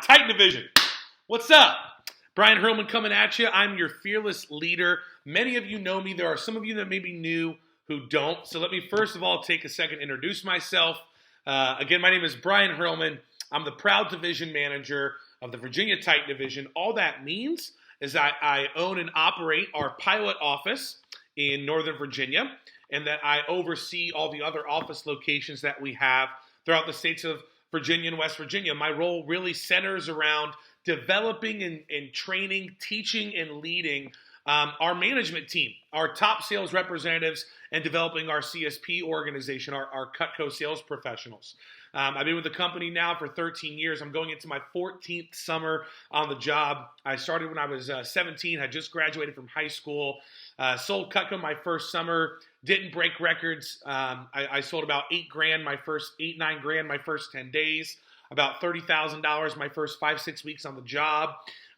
Titan Division. What's up? Brian Hurlman coming at you. I'm your fearless leader. Many of you know me. There are some of you that may be new who don't. So let me first of all take a second to introduce myself. Again, my name is Brian Hurlman. I'm the proud division manager of the Virginia Titan Division. All that means is I own and operate our pilot office in Northern Virginia, and that I oversee all the other office locations that we have throughout the states of Virginia and West Virginia. My role really centers around developing and training, teaching, and leading our management team, our top sales representatives, and developing our CSP organization, our Cutco sales professionals. I've been with the company now for 13 years. I'm going into my 14th summer on the job. I started when I was 17, had just graduated from high school, sold Cutco my first summer, didn't break records. I sold about $8 grand my first 9 grand my first 10 days, about $30,000 my first 5-6 weeks on the job.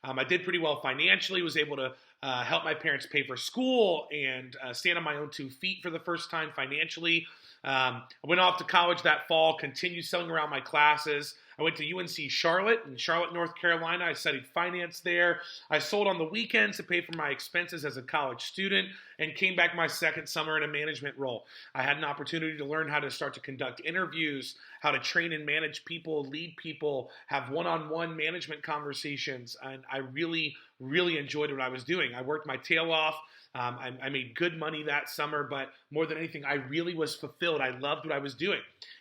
I did pretty well financially, was able to help my parents pay for school and stand on my own 2 feet for the first time financially. I went off to college that fall, continued selling around my classes. I went to UNC Charlotte in Charlotte, North Carolina. I studied finance there. I sold on the weekends to pay for my expenses as a college student and came back my second summer in a management role. I had an opportunity to learn how to start to conduct interviews, how to train and manage people, lead people, have one-on-one management conversations, and I really, really enjoyed what I was doing. I worked my tail off. I made good money that summer, but more than anything, I really was fulfilled. I loved what I was doing.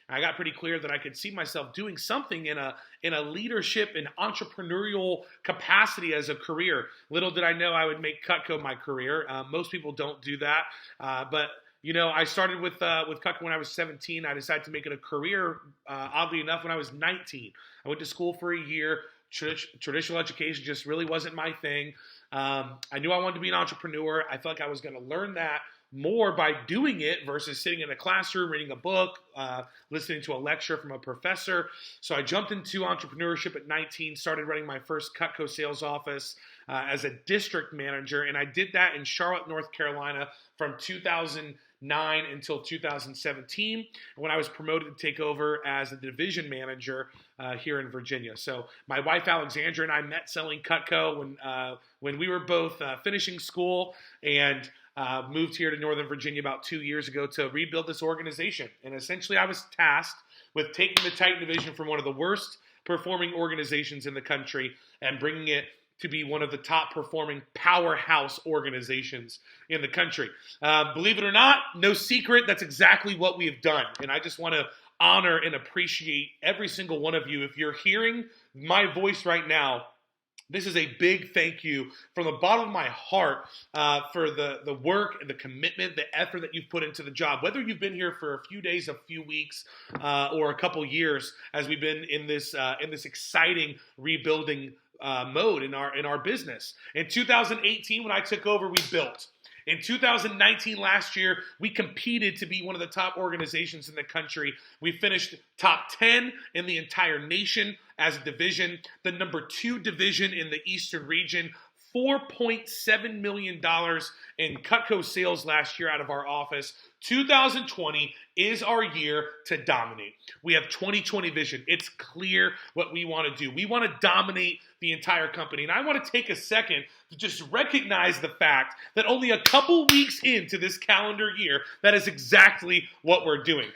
I got pretty clear that I could see myself doing something in a leadership and entrepreneurial capacity as a career. Little did I know I would make Cutco my career. Most people don't do that, but you know, I started with Cutco when I was 17. I decided to make it a career, oddly enough, when I was 19. I went to school for a year. Traditional education just really wasn't my thing. I knew I wanted to be an entrepreneur. I felt like I was going to learn that more by doing it versus sitting in a classroom, reading a book, listening to a lecture from a professor. So I jumped into entrepreneurship at 19, started running my first Cutco sales office as a district manager, and I did that in Charlotte, North Carolina from 2009 until 2017, when I was promoted to take over as a division manager here in Virginia. So my wife Alexandra and I met selling Cutco when we were both finishing school, and moved here to Northern Virginia about 2 years ago to rebuild this organization. And essentially I was tasked with taking the Titan Division from one of the worst performing organizations in the country and bringing it to be one of the top performing powerhouse organizations in the country. Believe it or not, no secret, that's exactly what we have done. And I just want to honor and appreciate every single one of you. If you're hearing my voice right now, this is a big thank you from the bottom of my heart for the work and the commitment, the effort that you've put into the job. Whether you've been here for a few days, a few weeks, or a couple years, as we've been in this exciting rebuilding mode in our business. In 2018, when I took over, we built. In 2019, last year, we competed to be one of the top organizations in the country. We finished top 10 in the entire nation as a division, the number 2 division in the Eastern region, $4.7 million in Cutco sales last year out of our office. 2020 is our year to dominate. We have 2020 vision. It's clear what we want to do. We want to dominate the entire company. And I want to take a second to just recognize the fact that only a couple weeks into this calendar year, that is exactly what we're doing.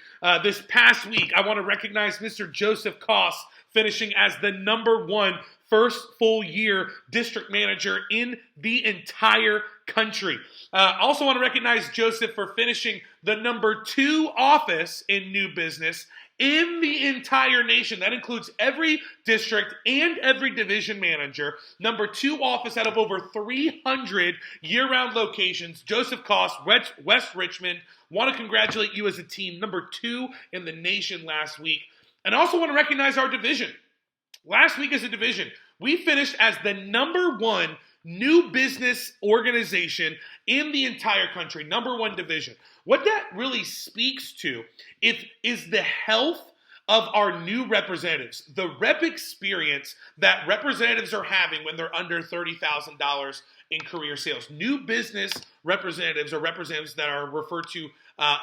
This past week, I want to recognize Mr. Joseph Koss finishing as the number 1 first full year district manager in the entire country. Also want to recognize Joseph for finishing the number 2 office in new business in the entire nation. That includes every district and every division manager. Number 2 office out of over 300 year-round locations. Joseph Koss, West Richmond. Want to congratulate you as a team. Number 2 in the nation last week. And I also want to recognize our division. Last week as a division, we finished as the number 1 new business organization in the entire country, number 1 division. What that really speaks to is the health of our new representatives, the rep experience that representatives are having when they're under $30,000 in career sales. New business representatives, or representatives that are referred to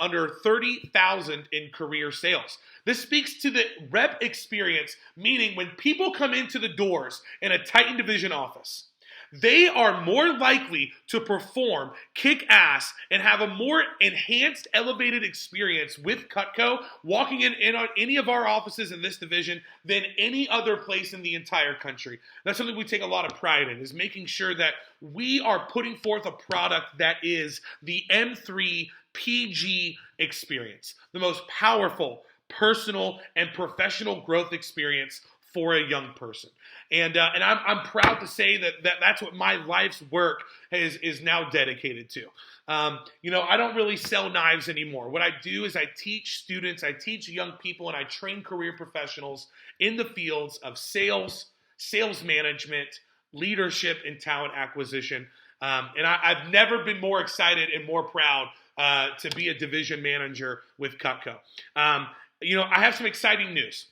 under 30,000 in career sales. This speaks to the rep experience, meaning when people come into the doors in a Titan division office, they are more likely to perform, kick ass, and have a more enhanced, elevated experience with Cutco walking in on any of our offices in this division than any other place in the entire country. That's something we take a lot of pride in, is making sure that we are putting forth a product that is the M3 PG experience, the most powerful, personal, and professional growth experience for a young person. And I'm proud to say that's what my life's work is now dedicated to. I don't really sell knives anymore. What I do is I teach students, I teach young people, and I train career professionals in the fields of sales, sales management, leadership, and talent acquisition. And I've never been more excited and more proud to be a division manager with Cutco. I have some exciting news.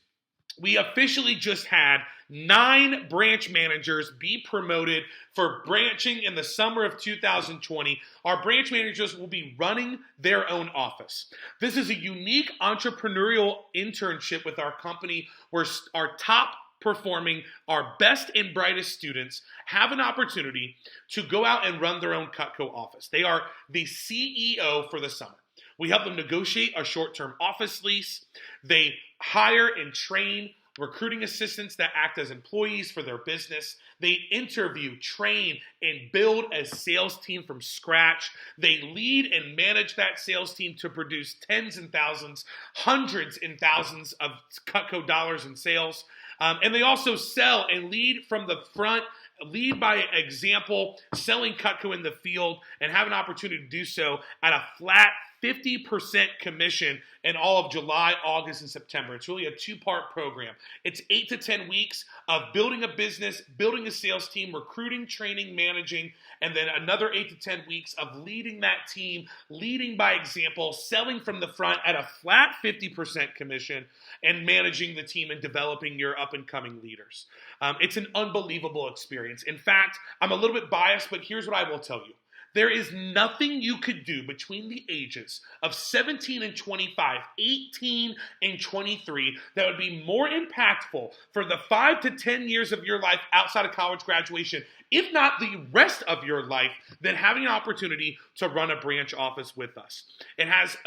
We officially just had 9 branch managers be promoted for branching in the summer of 2020. Our branch managers will be running their own office. This is a unique entrepreneurial internship with our company where our top performing, our best and brightest students have an opportunity to go out and run their own Cutco office. They are the CEO for the summer. We help them negotiate a short-term office lease. They hire and train recruiting assistants that act as employees for their business. They interview, train, and build a sales team from scratch. They lead and manage that sales team to produce tens and thousands, hundreds and thousands of Cutco dollars in sales. And they also sell and lead from the front, lead by example, selling Cutco in the field, and have an opportunity to do so at a flat 50% commission in all of July, August, and September. It's really a 2-part program. It's 8 to 10 weeks of building a business, building a sales team, recruiting, training, managing, and then another 8 to 10 weeks of leading that team, leading by example, selling from the front at a flat 50% commission, and managing the team and developing your up-and-coming leaders. It's an unbelievable experience. In fact, I'm a little bit biased, but here's what I will tell you. There is nothing you could do between the ages of 17 and 25, 18 and 23 that would be more impactful for the 5 to 10 years of your life outside of college graduation, if not the rest of your life, than having an opportunity to run a branch office with us. It has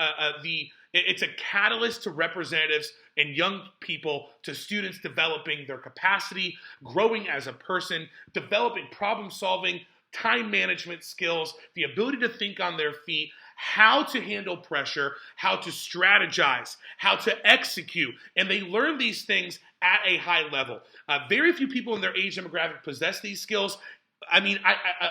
it's a catalyst to representatives and young people, to students developing their capacity, growing as a person, developing problem solving, time management skills, the ability to think on their feet, how to handle pressure, how to strategize, how to execute. And they learn these things at a high level. Very few people in their age demographic possess these skills.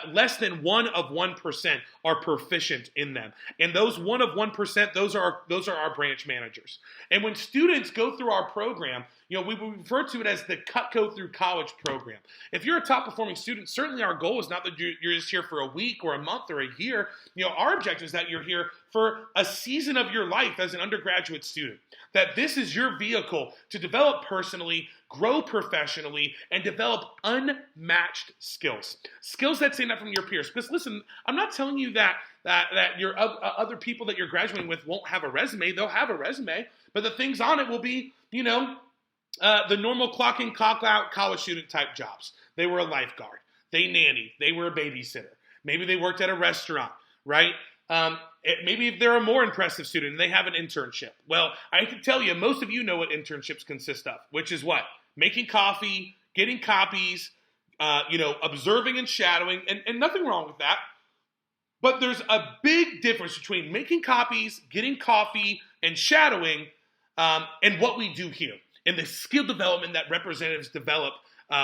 Less than 1% are proficient in them. And those 1%, those are our branch managers. And when students go through our program, we refer to it as the Cutco through college program. If you're a top performing student, certainly our goal is not that you're just here for a week or a month or a year. Our objective is that you're here for a season of your life as an undergraduate student. That this is your vehicle to develop personally, grow professionally, and develop unmatched skills. Skills that stand out from your peers. Because listen, I'm not telling you that your other people that you're graduating with won't have a resume. They'll have a resume, but the things on it will be, the normal clock in, clock out college student type jobs. They were a lifeguard. They nannied. They were a babysitter. Maybe they worked at a restaurant, right? Maybe if they're a more impressive student and they have an internship. Well, I can tell you, most of you know what internships consist of, which is what? Making coffee, getting copies, observing and shadowing, and nothing wrong with that. But there's a big difference between making copies, getting coffee, and shadowing, and what we do here, and the skill development that representatives develop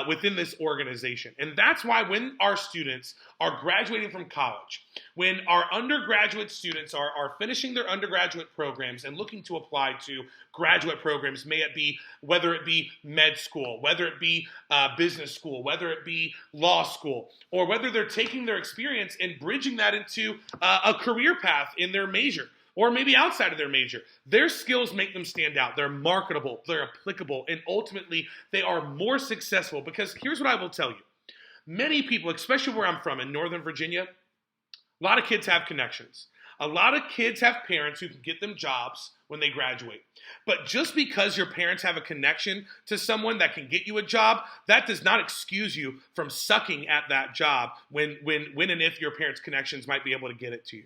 within this organization. And that's why when our students are graduating from college, when our undergraduate students are finishing their undergraduate programs and looking to apply to graduate programs, whether it be med school, whether it be business school, whether it be law school, or whether they're taking their experience and bridging that into a career path in their major. or maybe outside of their major. Their skills make them stand out. They're marketable, they're applicable, and ultimately they are more successful because here's what I will tell you. Many people, especially where I'm from in Northern Virginia, a lot of kids have connections. A lot of kids have parents who can get them jobs when they graduate. But just because your parents have a connection to someone that can get you a job, that does not excuse you from sucking at that job when and if your parents' connections might be able to get it to you.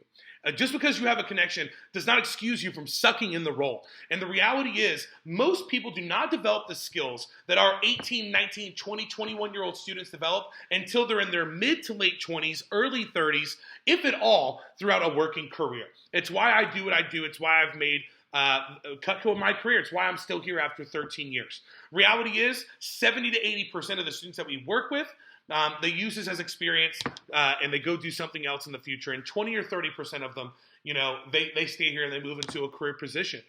Just because you have a connection does not excuse you from sucking in the role. And the reality is, most people do not develop the skills that our 18, 19, 20, 21-year-old students develop until they're in their mid to late 20s, early 30s, if at all, throughout a working career. It's why I do what I do. It's why I've made Cutco in my career. It's why I'm still here after 13 years. Reality is, 70 to 80% of the students that we work with, they use this as experience, and they go do something else in the future. And 20 or 30% of them, they stay here and they move into a career position.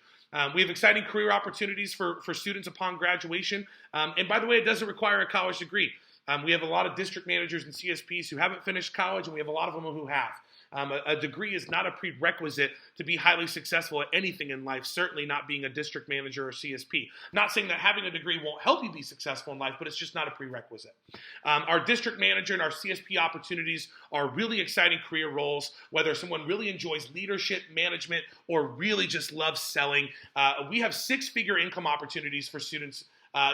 We have exciting career opportunities for students upon graduation. And by the way, it doesn't require a college degree. We have a lot of district managers and CSPs who haven't finished college, and we have a lot of them who have. A degree is not a prerequisite to be highly successful at anything in life, certainly not being a district manager or CSP. Not saying that having a degree won't help you be successful in life, but it's just not a prerequisite. Our district manager and our CSP opportunities are really exciting career roles, whether someone really enjoys leadership, management, or really just loves selling. We have six-figure income opportunities for students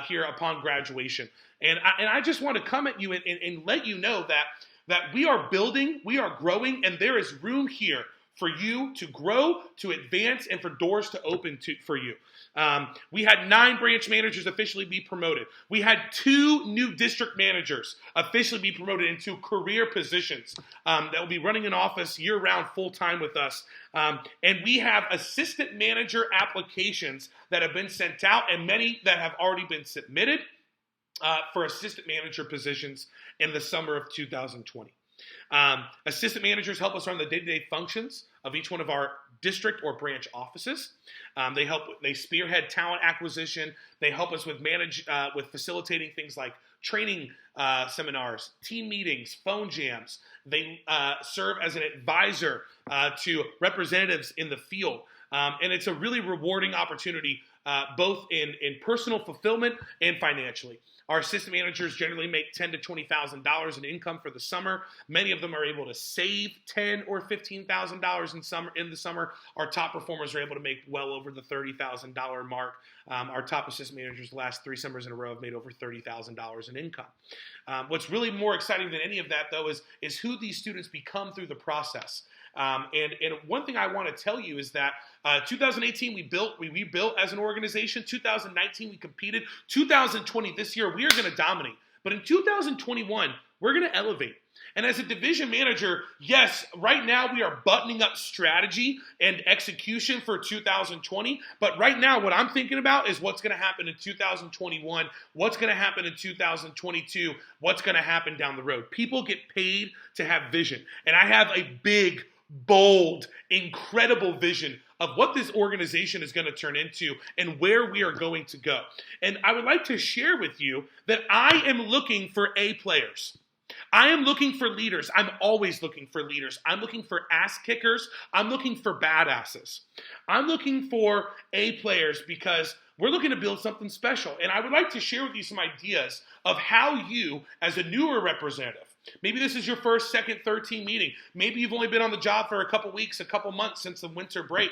here upon graduation. And I just want to come at you and let you know that we are building, we are growing, and there is room here for you to grow, to advance, and for doors to open for you. We had 9 branch managers officially be promoted. We had 2 new district managers officially be promoted into career positions that will be running an office year-round full-time with us. And we have assistant manager applications that have been sent out and many that have already been submitted for assistant manager positions in the summer of 2020. Assistant managers help us run the day-to-day functions of each one of our district or branch offices. They spearhead talent acquisition. They help us with facilitating things like training seminars, team meetings, phone jams. They serve as an advisor to representatives in the field. And it's a really rewarding opportunity, both in personal fulfillment and financially. Our assistant managers generally make $10,000 to $20,000 in income for the summer. Many of them are able to save $10,000 or $15,000 in the summer. Our top performers are able to make well over the $30,000 mark. Our top assistant managers the last 3 summers in a row have made over $30,000 in income. What's really more exciting than any of that, though, is who these students become through the process. And one thing I want to tell you is that 2018 we rebuilt as an organization. 2019 we competed. 2020 this year we are going to dominate. But in 2021 we're going to elevate. And as a division manager, yes, right now we are buttoning up strategy and execution for 2020. But right now what I'm thinking about is what's going to happen in 2021, what's going to happen in 2022, what's going to happen down the road. People get paid to have vision. And I have a big, bold, incredible vision of what this organization is going to turn into and where we are going to go. And I would like to share with you that I am looking for A players. I am looking for leaders. I'm always looking for leaders. I'm looking for ass kickers. I'm looking for badasses. I'm looking for A players because we're looking to build something special. And I would like to share with you some ideas of how you, as a newer representative, maybe this is your first, second, third team meeting. Maybe you've only been on the job for a couple weeks, a couple months since the winter break.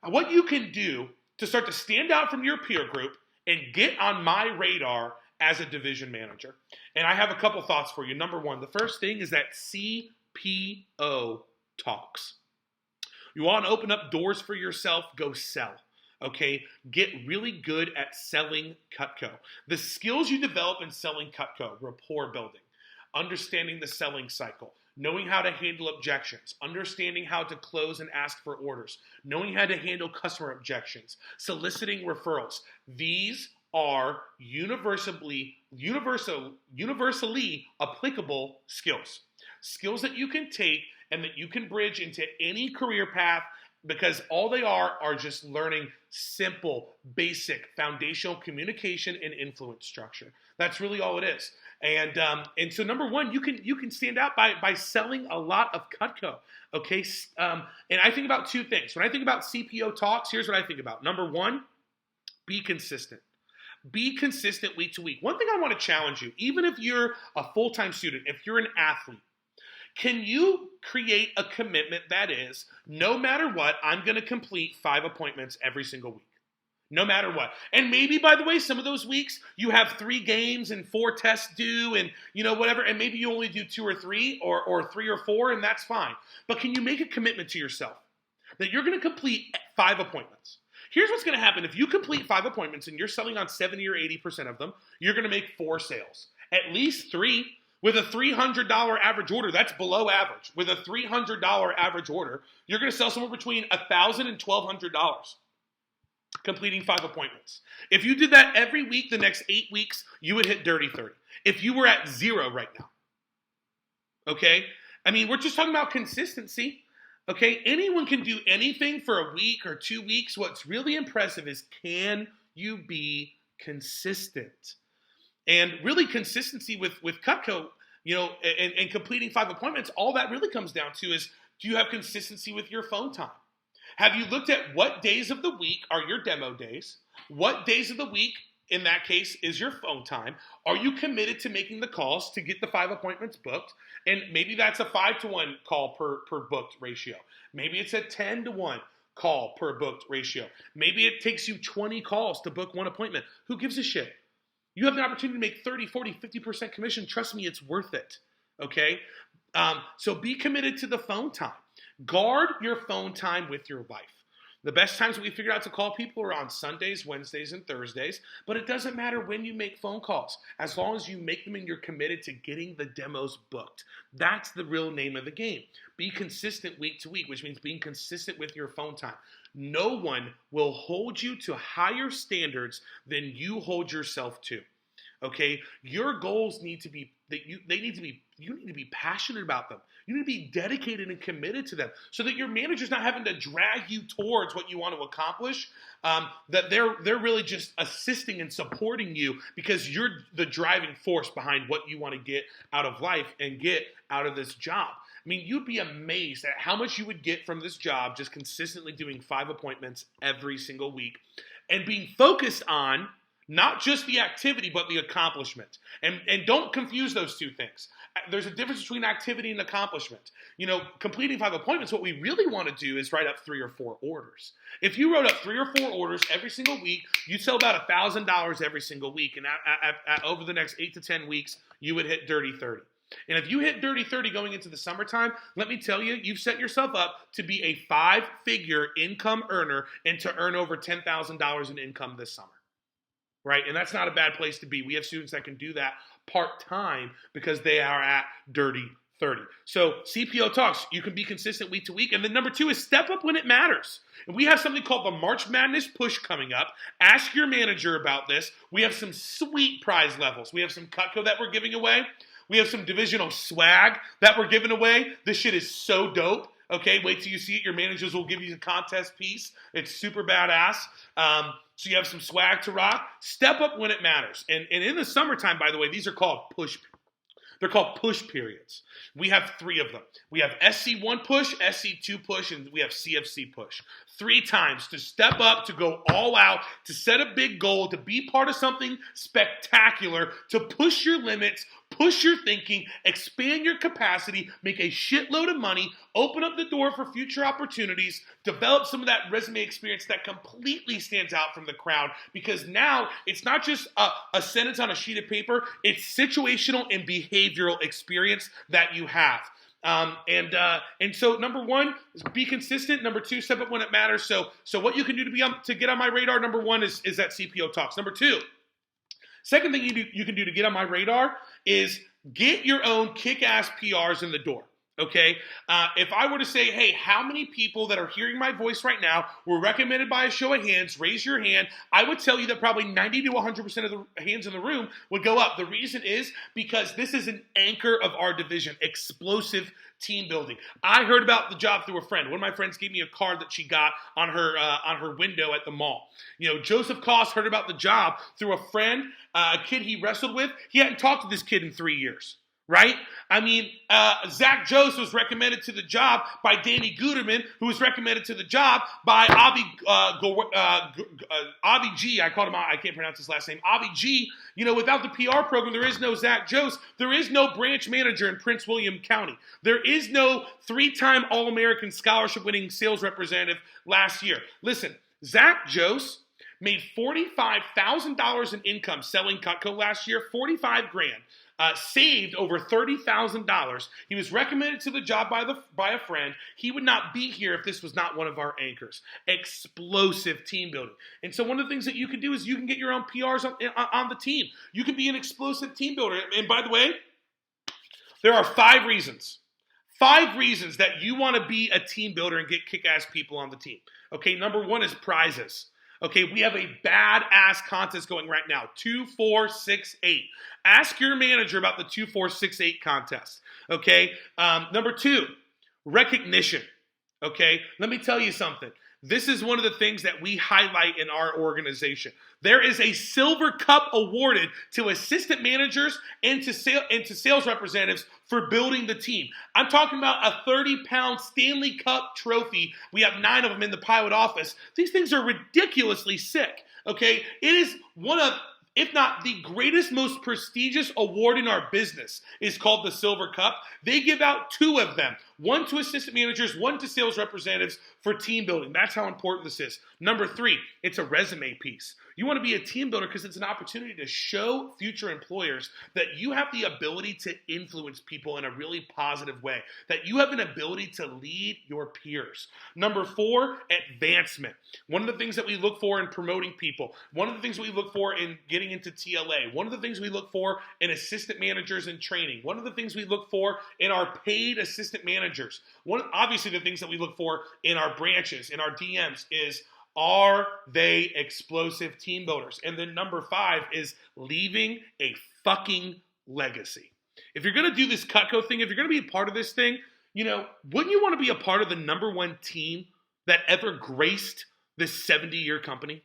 What you can do to start to stand out from your peer group and get on my radar as a division manager. And I have a couple thoughts for you. Number one, the first thing is that CPO talks. You want to open up doors for yourself, go sell. Okay, get really good at selling Cutco. The skills you develop in selling Cutco, rapport building, understanding the selling cycle, knowing how to handle objections, understanding how to close and ask for orders, knowing how to handle customer objections, soliciting referrals. These are universally applicable skills. Skills that you can take and that you can bridge into any career path because all they are just learning simple, basic, foundational communication and influence structure. That's really all it is. And so number one, you can stand out by selling a lot of Cutco. Okay, and I think about two things. When I think about CPO talks, here's what I think about. Number one, be consistent. Be consistent week to week. One thing I want to challenge you, even if you're a full-time student, if you're an athlete, can you create a commitment that is, no matter what, I'm going to complete 5 appointments every single week? No matter what. And maybe, by the way, some of those weeks you have 3 games and 4 tests due and, whatever, and maybe you only do 2 or 3 or 3 or 4, and that's fine. But can you make a commitment to yourself that you're going to complete 5 appointments? Here's what's going to happen. If you complete 5 appointments and you're selling on 70 or 80% of them, you're going to make 4 sales. At least 3. With a $300 average order, that's below average. With a $300 average order, you're going to sell somewhere between $1,000 and $1,200. Completing 5 appointments. If you did that every week, the next 8 weeks, you would hit dirty 30. If you were at 0 right now. Okay? I mean, we're just talking about consistency. Okay? Anyone can do anything for a week or 2 weeks. What's really impressive is, can you be consistent? And really consistency with Cutco, and completing 5 appointments, all that really comes down to is, do you have consistency with your phone time? Have you looked at what days of the week are your demo days? What days of the week, in that case, is your phone time? Are you committed to making the calls to get the 5 appointments booked? And maybe that's a 5-to-1 call per booked ratio. Maybe it's a 10-to-1 call per booked ratio. Maybe it takes you 20 calls to book 1 appointment. Who gives a shit? You have the opportunity to make 30, 40, 50% commission. Trust me, it's worth it, okay? So be committed to the phone time. Guard your phone time with your life. The best times that we figured out to call people are on Sundays, Wednesdays, and Thursdays, but it doesn't matter when you make phone calls, as long as you make them and you're committed to getting the demos booked. That's the real name of the game. Be consistent week to week, which means being consistent with your phone time. No one will hold you to higher standards than you hold yourself to. Okay? Your goals need to be you need to be passionate about them. You need to be dedicated and committed to them so that your manager's not having to drag you towards what you want to accomplish, that they're really just assisting and supporting you because you're the driving force behind what you want to get out of life and get out of this job. I mean, you'd be amazed at how much you would get from this job just consistently doing 5 appointments every single week and being focused on not just the activity, but the accomplishment. And don't confuse those two things. There's a difference between activity and accomplishment. Completing 5 appointments, what we really want to do is write up 3 or 4 orders. If you wrote up 3 or 4 orders every single week, you'd sell about $1,000 every single week. And over the next 8 to 10 weeks, you would hit dirty 30. And if you hit dirty 30 going into the summertime, let me tell you, you've set yourself up to be a 5-figure income earner and to earn over $10,000 in income this summer. Right? And that's not a bad place to be. We have students that can do that part-time because they are at dirty 30. So CPO talks, you can be consistent week to week. And then number 2 is step up when it matters. And we have something called the March Madness Push coming up. Ask your manager about this. We have some sweet prize levels. We have some Cutco that we're giving away. We have some divisional swag that we're giving away. This shit is so dope. Okay, wait till you see it. Your managers will give you a contest piece. It's super badass. So you have some swag to rock. Step up when it matters. And in the summertime, by the way, these are called push. They're called push periods. We have 3 of them. We have SC1 push, SC2 push, and we have CFC push. 3 times to step up, to go all out, to set a big goal, to be part of something spectacular, to push your limits, push your thinking, expand your capacity, make a shitload of money, open up the door for future opportunities, develop some of that resume experience that completely stands out from the crowd, because now it's not just a sentence on a sheet of paper, it's situational and behavioral experience that you have. And so number 1 is be consistent. Number 2, step up when it matters. So what you can do to get on my radar, number 1 is that CPO talks. Number 2, second thing you can do to get on my radar is get your own kick-ass PRs in the door. Okay, if I were to say, hey, how many people that are hearing my voice right now were recommended by a show of hands, raise your hand, I would tell you that probably 90 to 100% of the hands in the room would go up. The reason is because this is an anchor of our division, explosive team building. I heard about the job through a friend. One of my friends gave me a card that she got on her window at the mall. Joseph Koss heard about the job through a friend, a kid he wrestled with. He hadn't talked to this kid in 3 years. Right? I mean, Zach Jost was recommended to the job by Danny Guterman, who was recommended to the job by Avi G. I called him out. I can't pronounce his last name. Avi G. Without the PR program, there is no Zach Jost. There is no branch manager in Prince William County. There is no 3-time All-American scholarship-winning sales representative last year. Listen, Zach Jost made $45,000 in income selling Cutco last year, $45,000. Saved over $30,000. He was recommended to the job by a friend. He would not be here if this was not one of our anchors. Explosive team building. And so one of the things that you can do is you can get your own PRs on the team. You can be an explosive team builder. And by the way, there are 5 reasons. 5 reasons that you want to be a team builder and get kick-ass people on the team. Okay, number 1 is prizes. Okay, we have a badass contest going right now, 2, 4, 6, 8. Ask your manager about the 2, 4, 6, 8 contest. Okay, number 2, recognition. Okay, let me tell you something. This is one of the things that we highlight in our organization. There is a silver cup awarded to assistant managers and to sales representatives for building the team. I'm talking about a 30-pound Stanley Cup trophy. We have 9 of them in the pilot office. These things are ridiculously sick, okay? It is one of, if not the greatest, most prestigious award in our business is called the Silver Cup. They give out 2 of them, 1 to assistant managers, 1 to sales representatives for team building. That's how important this is. Number 3, it's a resume piece. You want to be a team builder because it's an opportunity to show future employers that you have the ability to influence people in a really positive way, that you have an ability to lead your peers. Number 4, advancement. One of the things that we look for in promoting people, one of the things we look for in getting into TLA, one of the things we look for in assistant managers in training, one of the things we look for in our paid assistant managers, obviously the things that we look for in our branches, in our DMs is, are they explosive team builders? And then number 5 is leaving a fucking legacy. If you're going to do this Cutco thing, if you're going to be a part of this thing, wouldn't you want to be a part of the number 1 team that ever graced this 70-year company?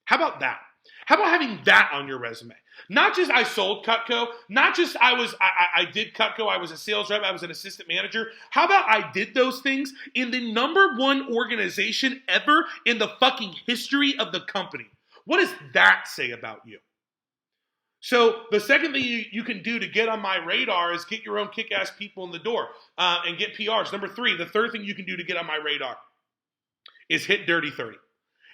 How about that? How about having that on your resume? Not just I sold Cutco, not just I did Cutco, I was a sales rep, I was an assistant manager. How about I did those things in the number 1 organization ever in the fucking history of the company? What does that say about you? So the second thing you can do to get on my radar is get your own kick-ass people in the door and get PRs. Number 3, the third thing you can do to get on my radar is hit Dirty 30.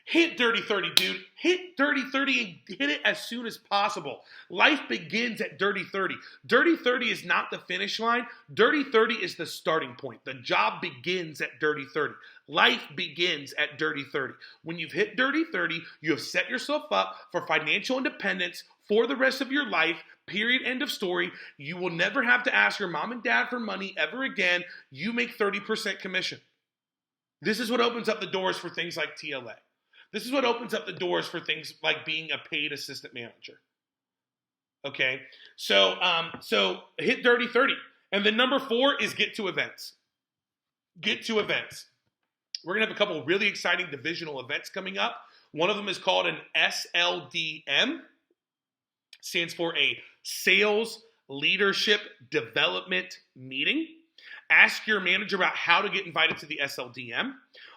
Hit Dirty 30, dude. Hit Dirty 30 and hit it as soon as possible. Life begins at Dirty 30. Dirty 30 is not the finish line. Dirty 30 is the starting point. The job begins at Dirty 30. Life begins at Dirty 30. When you've hit Dirty 30, you have set yourself up for financial independence for the rest of your life. Period. End of story. You will never have to ask your mom and dad for money ever again. You make 30% commission. This is what opens up the doors for things like TLA. This is what opens up the doors for things like being a paid assistant manager. Okay, so hit Dirty 30. And then number 4 is get to events. Get to events. We're going to have a couple really exciting divisional events coming up. One of them is called an SLDM. Stands for a Sales Leadership Development Meeting. Ask your manager about how to get invited to the SLDM.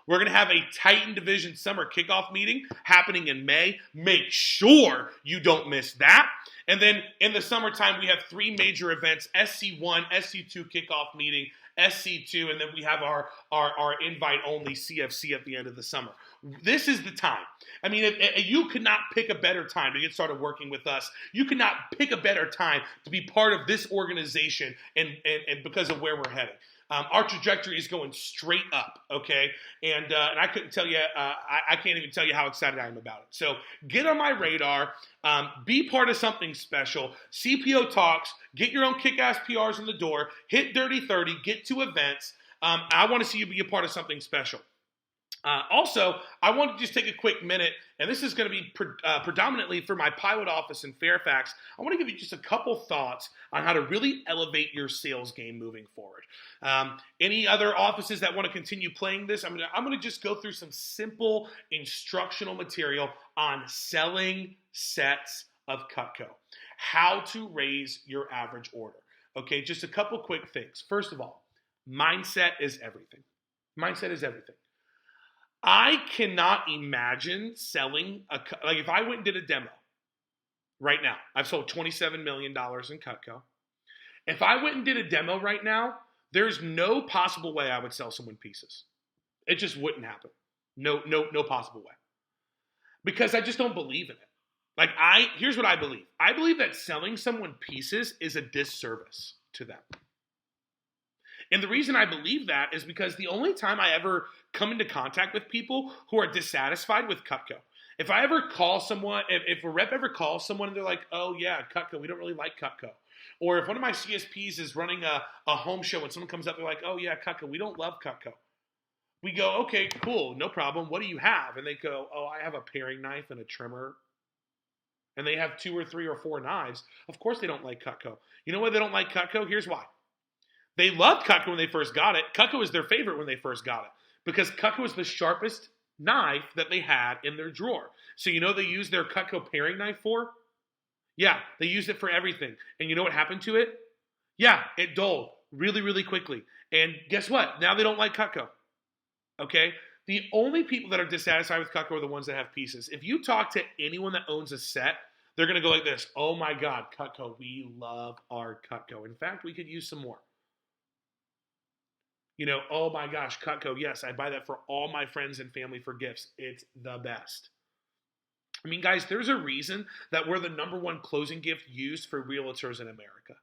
We're going to have a Titan Division Summer Kickoff Meeting happening in May. Make sure you don't miss that. And then in the summertime, we have 3 major events, SC1, SC2 Kickoff Meeting, SC2, and then we have our invite-only CFC at the end of the summer. This is the time. I mean, you could not pick a better time to get started working with us. You could not pick a better time to be part of this organization and because of where we're heading. Our trajectory is going straight up, okay? And I couldn't tell you, I can't even tell you how excited I am about it. So get on my radar, be part of something special. CPO Talks, get your own kick-ass PRs in the door, hit Dirty 30, get to events. I want to see you be a part of something special. Also, I want to just take a quick minute, and this is going to be predominantly for my pilot office in Fairfax. I want to give you just a couple thoughts on how to really elevate your sales game moving forward. Any other offices that want to continue playing this, I'm going to just go through some simple instructional material on selling sets of Cutco. How to raise your average order. Okay, just a couple quick things. First of all, mindset is everything. Mindset is everything. I cannot imagine selling like if I went and did a demo right now. I've sold $27 million in Cutco. If I went and did a demo right now, there's no possible way I would sell someone pieces. It just wouldn't happen. No possible way. Because I just don't believe in it. Like here's what I believe. I believe that selling someone pieces is a disservice to them. And the reason I believe that is because the only time I ever come into contact with people who are dissatisfied with Cutco, if I ever call someone, if a rep ever calls someone and they're like, oh yeah, Cutco, we don't really like Cutco. Or if one of my CSPs is running a home show and someone comes up, they're like, oh yeah, Cutco, we don't love Cutco. We go, okay, cool, no problem. What do you have? And they go, oh, I have a paring knife and a trimmer. And they have 2 or 3 or 4 knives. Of course they don't like Cutco. You know why they don't like Cutco? Here's why. They loved Cutco when they first got it. Cutco was their favorite when they first got it because Cutco was the sharpest knife that they had in their drawer. So you know they used their Cutco paring knife for? Yeah, they used it for everything. And you know what happened to it? Yeah, it dulled really, really quickly. And guess what? Now they don't like Cutco. Okay? The only people that are dissatisfied with Cutco are the ones that have pieces. If you talk to anyone that owns a set, they're going to go like this. Oh my God, Cutco, we love our Cutco. In fact, we could use some more. You know, oh my gosh, Cutco, yes, I buy that for all my friends and family for gifts. It's the best. I mean, guys, there's a reason that we're the #1 closing gift used for realtors in America.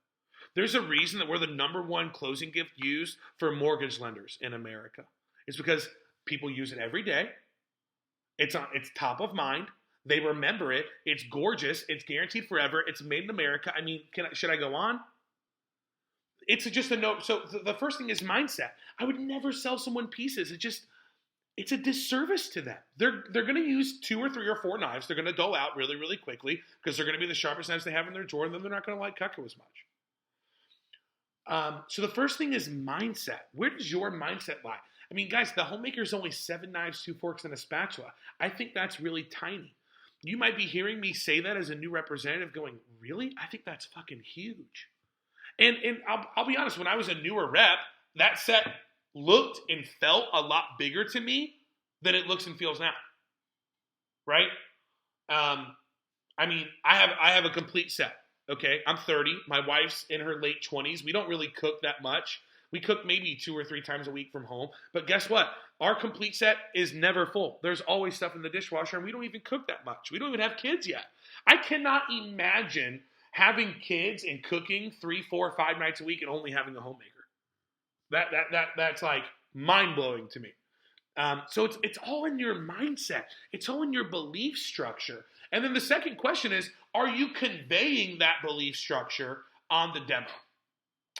There's a reason that we're the #1 closing gift used for mortgage lenders in America. It's because people use it every day. It's top of mind. They remember it. It's gorgeous. It's guaranteed forever. It's made in America. I mean, should I go on? It's just a note. So the first thing is mindset. I would never sell someone pieces. It's a disservice to them. They're going to use 2 or 3 or 4 knives. They're going to dull out really, really quickly because they're going to be the sharpest knives they have in their drawer, and then they're not going to like Cutco as much. So the first thing is mindset. Where does your mindset lie? I mean, guys, the homemaker is only 7 knives, 2 forks, and a spatula. I think that's really tiny. You might be hearing me say that as a new representative going, really? I think that's fucking huge. And I'll be honest, when I was a newer rep, that set looked and felt a lot bigger to me than it looks and feels now. Right? I mean, I have a complete set. Okay, I'm 30. My wife's in her late 20s. We don't really cook that much. We cook maybe 2 or 3 times a week from home. But guess what? Our complete set is never full. There's always stuff in the dishwasher, and we don't even cook that much. We don't even have kids yet. I cannot imagine having kids and cooking 3, 4, 5 nights a week and only having a homemaker. That's like mind-blowing to me. So it's all in your mindset. It's all in your belief structure. And then the second question is, are you conveying that belief structure on the demo?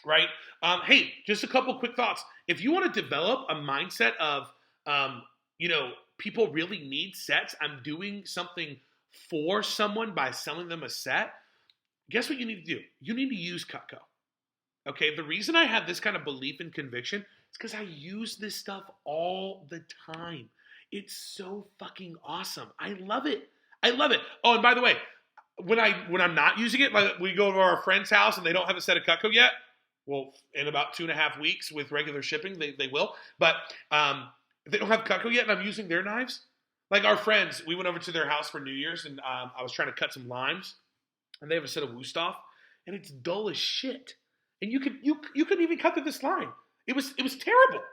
Right? Hey, just a couple quick thoughts. If you want to develop a mindset of, people really need sets, I'm doing something for someone by selling them a set, guess what you need to do? You need to use Cutco. Okay, the reason I have this kind of belief and conviction is because I use this stuff all the time. It's so fucking awesome. I love it. I love it. Oh, and by the way, when I'm not using it, like we go to our friend's house and they don't have a set of Cutco yet. Well, in about 2.5 weeks with regular shipping, they will. But if they don't have Cutco yet and I'm using their knives, like our friends, we went over to their house for New Year's and I was trying to cut some limes. And they have a set of Wusthof, and it's dull as shit. And you couldn't even cut through this line. It was terrible,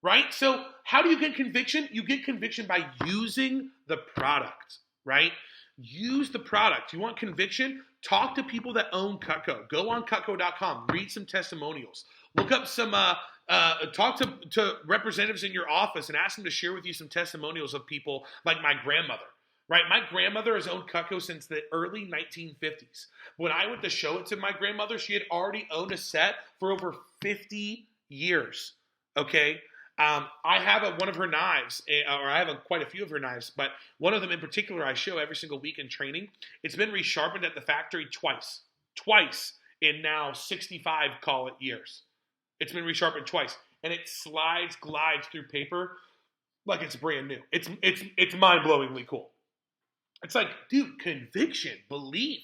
right? So how do you get conviction? You get conviction by using the product, right? use the product. You want conviction? Talk to people that own Cutco. Go on Cutco.com. Read some testimonials. Look up some, talk to representatives in your office and ask them to share with you some testimonials of people like my grandmother. Right, my grandmother has owned Cutco since the early 1950s. When I went to show it to my grandmother, she had already owned a set for over 50 years. Okay, I have one of her knives, or I have quite a few of her knives, but one of them in particular I show every single week in training. It's been resharpened at the factory twice in now 65, call it, years. It's been resharpened twice, and it glides through paper like it's brand new. It's mind-blowingly cool. It's like, dude, conviction, belief.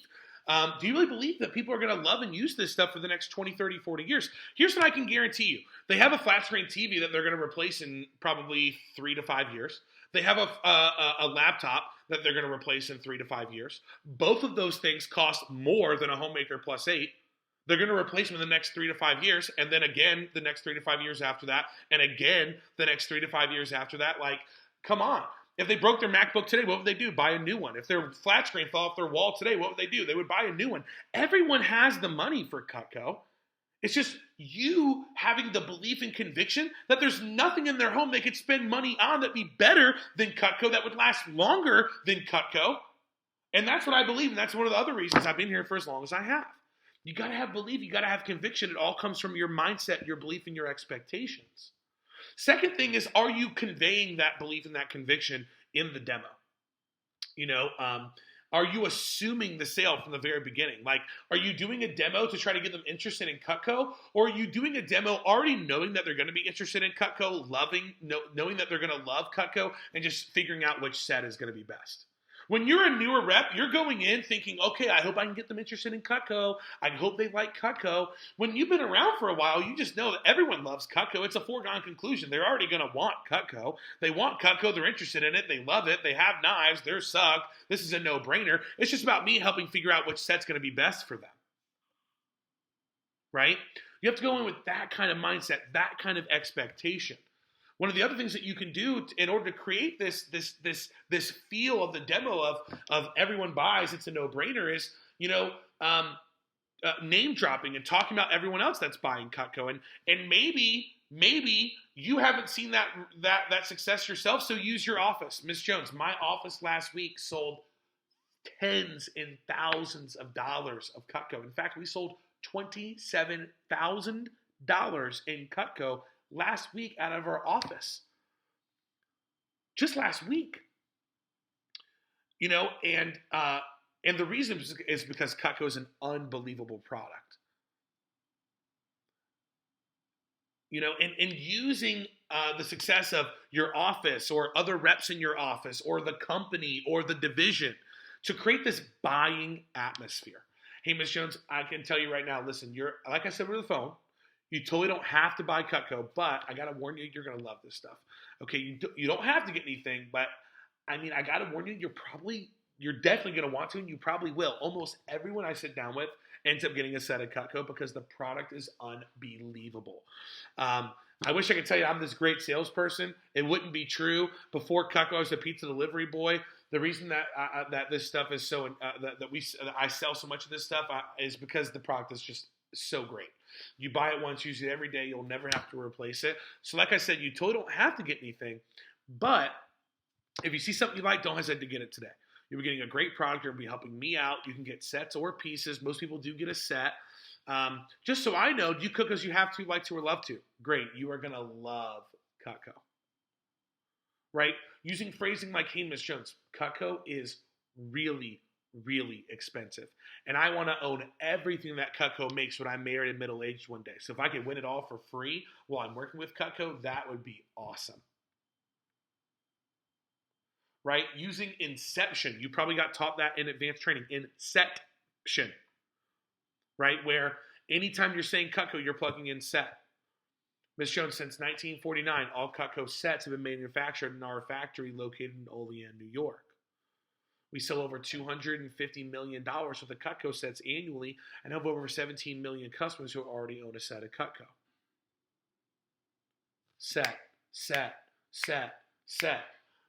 Do you really believe that people are going to love and use this stuff for the next 20, 30, 40 years? Here's what I can guarantee you. They have a flat screen TV that they're going to replace in probably 3 to 5 years. They have a laptop that they're going to replace in 3 to 5 years. Both of those things cost more than a Homemaker Plus 8. They're going to replace them in the next 3 to 5 years, and then again the next 3 to 5 years after that, and again the next 3 to 5 years after that. Like, come on. If they broke their MacBook today, what would they do? Buy a new one. If their flat screen fell off their wall today, what would they do? They would buy a new one. Everyone has the money for Cutco. It's just you having the belief and conviction that there's nothing in their home they could spend money on that'd be better than Cutco, that would last longer than Cutco. And that's what I believe, and that's one of the other reasons I've been here for as long as I have. You got to have belief. You got to have conviction. It all comes from your mindset, your belief, and your expectations. Second thing is, are you conveying that belief and that conviction in the demo? Are you assuming the sale from the very beginning? Like, are you doing a demo to try to get them interested in Cutco? Or are you doing a demo already knowing that they're going to be interested in Cutco, knowing that they're going to love Cutco, and just figuring out which set is going to be best? When you're a newer rep, you're going in thinking, okay, I hope I can get them interested in Cutco. I hope they like Cutco. When you've been around for a while, you just know that everyone loves Cutco. It's a foregone conclusion. They're already going to want Cutco. They want Cutco. They're interested in it. They love it. They have knives. They're sucked. This is a no-brainer. It's just about me helping figure out which set's going to be best for them. Right? You have to go in with that kind of mindset, that kind of expectation. One of the other things that you can do in order to create this feel of the demo of everyone buys, it's a no-brainer, is name dropping and talking about everyone else that's buying Cutco, and maybe you haven't seen that success yourself, so use your office. Miss Jones, my office last week sold tens and thousands of dollars of Cutco. In fact, we sold $27,000 in Cutco last week out of our office. Just last week. And the reason is because Cutco is an unbelievable product. And using the success of your office or other reps in your office or the company or the division to create this buying atmosphere. Hey, Ms. Jones, I can tell you right now, listen, like I said over the phone, you totally don't have to buy Cutco, but I got to warn you, you're going to love this stuff. Okay, you don't have to get anything, but I got to warn you, you're definitely going to want to, and you probably will. Almost everyone I sit down with ends up getting a set of Cutco because the product is unbelievable. I wish I could tell you I'm this great salesperson. It wouldn't be true. Before Cutco, I was a pizza delivery boy. The reason that that this stuff is so that I sell so much of this stuff is because the product is just so great. You buy it once, use it every day. You'll never have to replace it. So like I said, you totally don't have to get anything. But if you see something you like, don't hesitate to get it today. You'll be getting a great product. You'll be helping me out. You can get sets or pieces. Most people do get a set. Just so I know, do you cook as you have to, like to, or love to? Great. You are going to love Cutco. Right? Using phrasing like, hey, Miss Jones, Cutco is really, really expensive. And I want to own everything that Cutco makes when I'm married and middle-aged one day. So if I could win it all for free while I'm working with Cutco, that would be awesome. Right? Using inception. You probably got taught that in advanced training. Inception. Right? Where anytime you're saying Cutco, you're plugging in set. Ms. Jones, since 1949, all Cutco sets have been manufactured in our factory located in Olean, New York. We sell over $250 million worth of Cutco sets annually and have over 17 million customers who already own a set of Cutco. Set.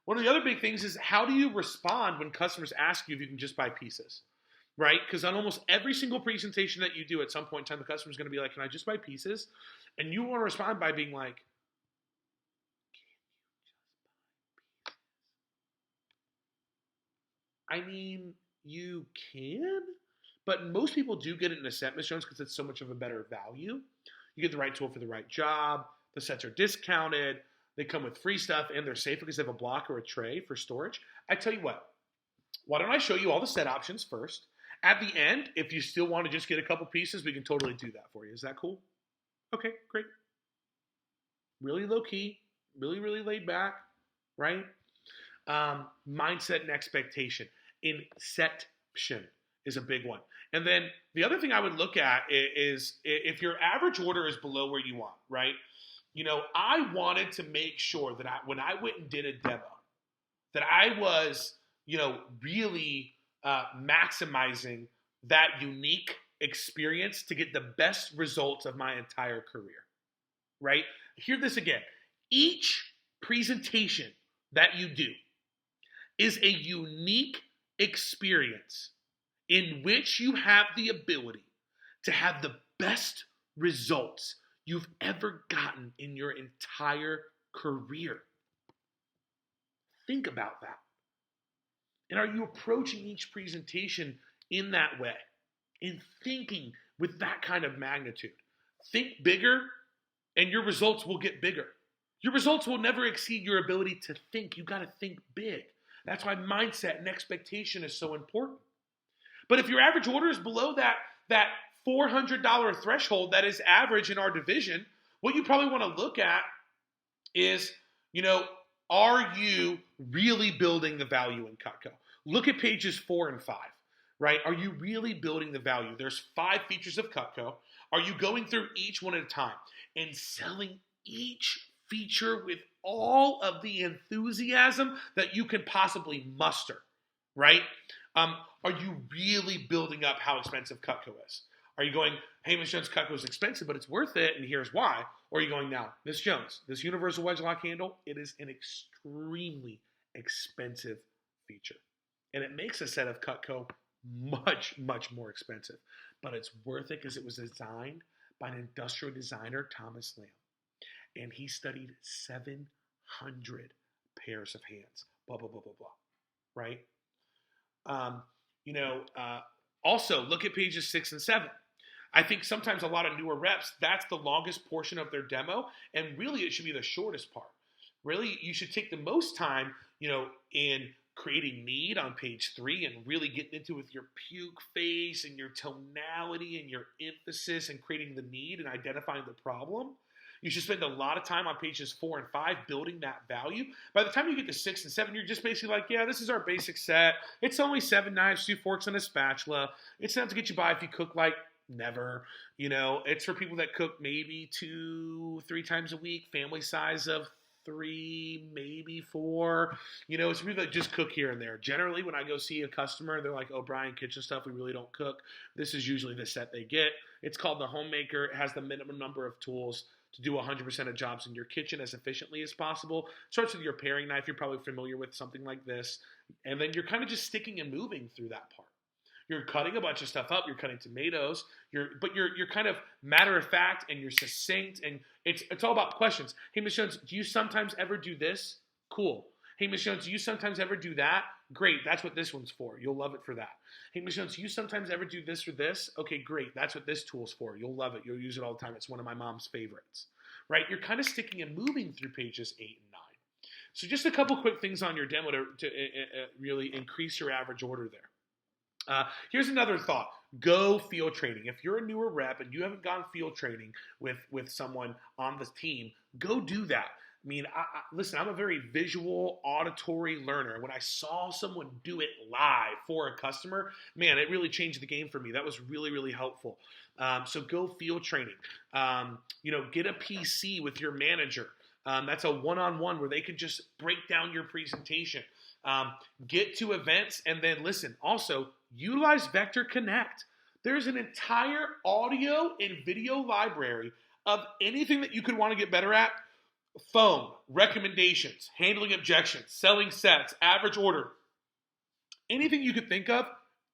One of the other big things is how do you respond when customers ask you if you can just buy pieces, right? Because on almost every single presentation that you do at some point in time, the customer's going to be like, can I just buy pieces? And you want to respond by being like, I mean, you can, but most people do get it in a set, Ms. Jones, because it's so much of a better value. You get the right tool for the right job. The sets are discounted. They come with free stuff, and they're safe because they have a block or a tray for storage. I tell you what, why don't I show you all the set options first? At the end, if you still want to just get a couple pieces, we can totally do that for you. Is that cool? Okay, great. Really low key, really, really laid back, right? Mindset and expectation. Inception is a big one. And then the other thing I would look at is if your average order is below where you want, right? You know, I wanted to make sure that when I went and did a demo, that I was, you know, really maximizing that unique experience to get the best results of my entire career, right? Hear this again. Each presentation that you do is a unique experience in which you have the ability to have the best results you've ever gotten in your entire career. Think about that. And are you approaching each presentation in that way? In thinking with that kind of magnitude? Think bigger, and your results will get bigger. Your results will never exceed your ability to think. You've got to think big. That's why mindset and expectation is so important. But if your average order is below that $400 threshold that is average in our division, what you probably want to look at is, you know, are you really building the value in Cutco? Look at pages 4 and 5, right? Are you really building the value? There's 5 features of Cutco. Are you going through each one at a time and selling each feature with all of the enthusiasm that you can possibly muster, right? Are you really building up how expensive Cutco is? Are you going, hey, Ms. Jones, Cutco is expensive, but it's worth it, and here's why? Or are you going, now, Ms. Jones, this universal wedge lock handle, it is an extremely expensive feature. And it makes a set of Cutco much, much more expensive. But it's worth it because it was designed by an industrial designer, Thomas Lamb. And he studied 700 pairs of hands, blah, blah, blah, blah, blah, right? Also, look at pages 6 and 7. I think sometimes a lot of newer reps, that's the longest portion of their demo, and really it should be the shortest part. Really, you should take the most time, you know, in creating need on page 3 and really getting into with your puke face and your tonality and your emphasis and creating the need and identifying the problem. You should spend a lot of time on pages 4 and 5 building that value. By the time you get to 6 and 7, you're just basically like, yeah, this is our basic set. It's only 7 knives, 2 forks, and a spatula. It's not to get you by if you cook like never. You know, it's for people that cook maybe 2-3 times a week, family size of 3, maybe 4. You know, it's people that just cook here and there. Generally, when I go see a customer, they're like, oh, Brian, kitchen stuff, we really don't cook. This is usually the set they get. It's called the Homemaker. It has the minimum number of tools to do 100% of jobs in your kitchen as efficiently as possible. Starts with your paring knife. You're probably familiar with something like this. And then you're kind of just sticking and moving through that part. You're cutting a bunch of stuff up. You're cutting tomatoes. You're kind of matter of fact and you're succinct. And it's all about questions. Hey, Ms. Jones, do you sometimes ever do this? Cool. Hey, Ms. Jones, do you sometimes ever do that? Great. That's what this one's for. You'll love it for that. Hey, Ms. Jones, do you sometimes ever do this or this? Okay, great. That's what this tool's for. You'll love it. You'll use it all the time. It's one of my mom's favorites, right? You're kind of sticking and moving through pages 8 and 9. So just a couple quick things on your demo to really increase your average order there. Here's another thought. Go field training. If you're a newer rep and you haven't gone field training with someone on the team, go do that. I mean, listen, I'm a very visual, auditory learner. When I saw someone do it live for a customer, man, it really changed the game for me. That was really, really helpful. So go field training. Get a PC with your manager. That's a one-on-one where they can just break down your presentation. Get to events and then listen. Also, utilize Vector Connect. There's an entire audio and video library of anything that you could want to get better at. phone, recommendations, handling objections, selling sets, average order, anything you could think of,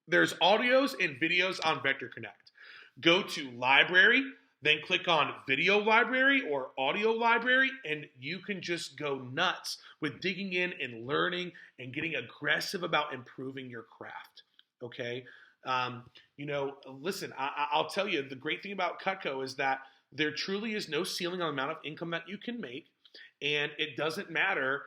there's audios and videos on Vector Connect. Go to library, then click on video library or audio library, and you can just go nuts with digging in and learning and getting aggressive about improving your craft. Okay? Listen, I'll tell you, the great thing about Cutco is that there truly is no ceiling on the amount of income that you can make, and it doesn't matter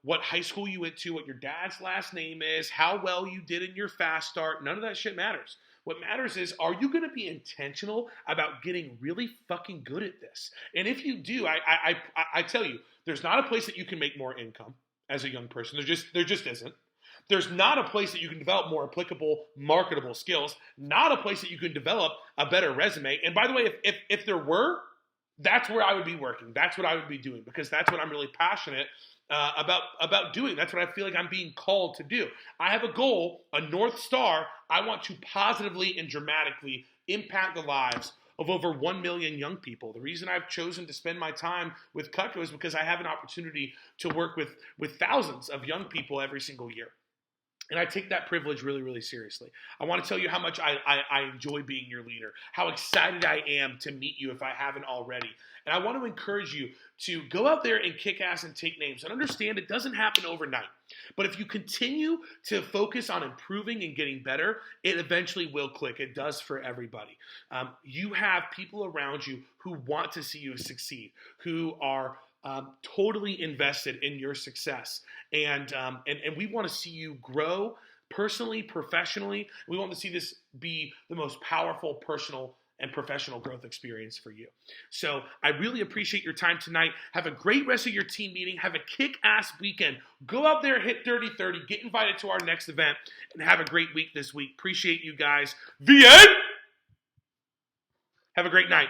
what high school you went to, what your dad's last name is, how well you did in your fast start. None of that shit matters. What matters is, are you going to be intentional about getting really fucking good at this? And if you do, I tell you, there's not a place that you can make more income as a young person. There just isn't. There's not a place that you can develop more applicable, marketable skills. Not a place that you can develop a better resume. And by the way, if there were, that's where I would be working. That's what I would be doing, because that's what I'm really passionate about doing. That's what I feel like I'm being called to do. I have a goal, a North Star. I want to positively and dramatically impact the lives of over 1 million young people. The reason I've chosen to spend my time with Cutco is because I have an opportunity to work with thousands of young people every single year. And I take that privilege really, really seriously. I want to tell you how much I enjoy being your leader, how excited I am to meet you if I haven't already. And I want to encourage you to go out there and kick ass and take names. And understand it doesn't happen overnight. But if you continue to focus on improving and getting better, it eventually will click. It does for everybody. You have people around you who want to see you succeed, who are totally invested in your success. And we want to see you grow personally, professionally. We want to see this be the most powerful personal and professional growth experience for you. So I really appreciate your time tonight. Have a great rest of your team meeting. Have a kick-ass weekend. Go out there, hit 30-30, get invited to our next event, and have a great week this week. Appreciate you guys. The end! Have a great night.